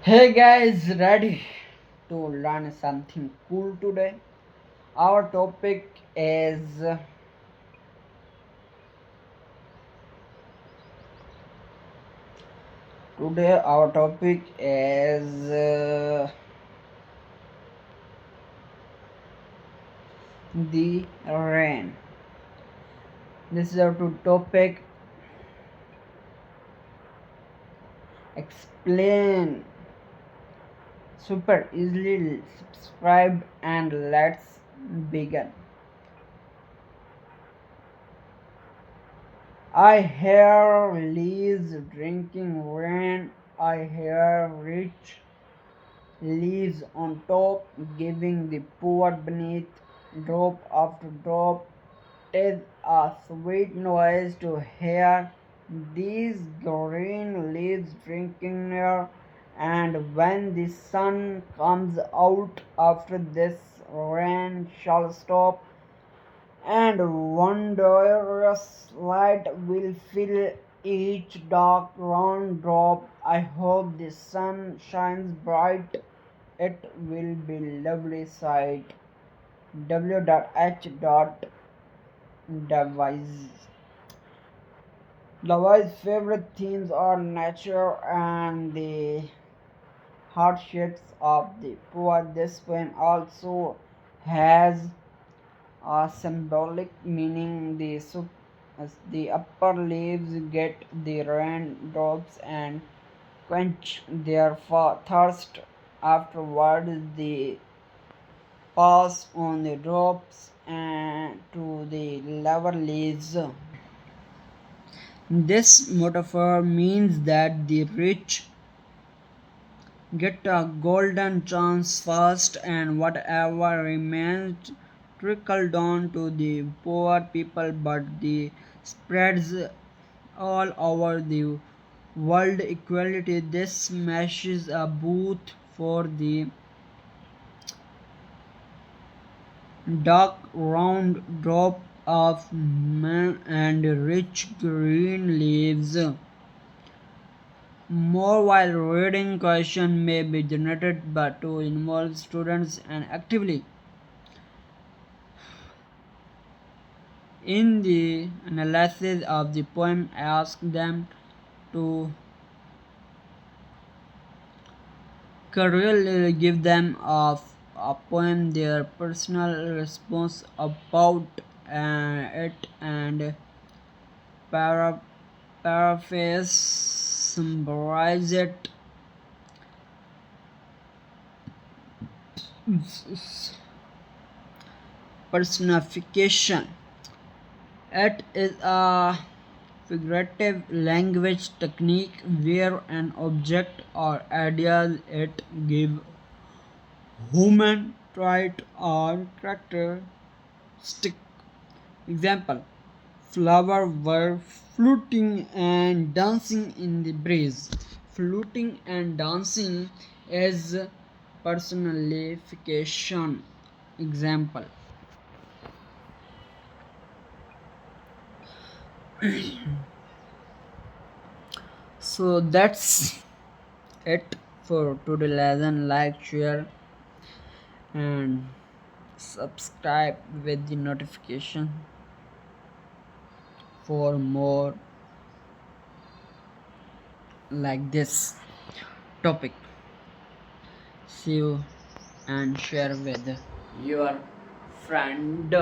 Hey guys, ready to learn something cool today? Our topic is the rain. This is our topic. Explain super easily. Subscribe and let's begin. I hear leaves drinking rain. I hear rich leaves on top, giving the poor beneath, drop after drop. 'Tis a sweet noise to hear these green leaves drinking near, and when the sun comes out after this, rain shall stop, and wondrous light will fill each dark round drop. I hope the sun shines bright, it will be lovely sight. W.H. Device. Device's favorite themes are nature and the hardships of the poor. This poem also has a symbolic meaning. The upper leaves get the raindrops and quench their thirst. Afterwards, they pass on the drops and to the lower leaves. This metaphor means that the rich get a golden chance first, and whatever remains trickle down to the poor people, but the spreads all over the world equality. This meshes a booth for the dark round drop of man and rich green leaves. More while reading question may be generated but to involve students and actively in the analysis of the poem. Ask them to really give them a poem their personal response about it and para- paraphrase summarize it. Personification. It is a figurative language technique where an object or idea it give human trait or characteristic. Example: flower were fluting and dancing in the breeze. Fluting and dancing is personification. Example. So that's it for today lesson. Like, share, and subscribe with the notification for more like this topic. See you and share with your friend.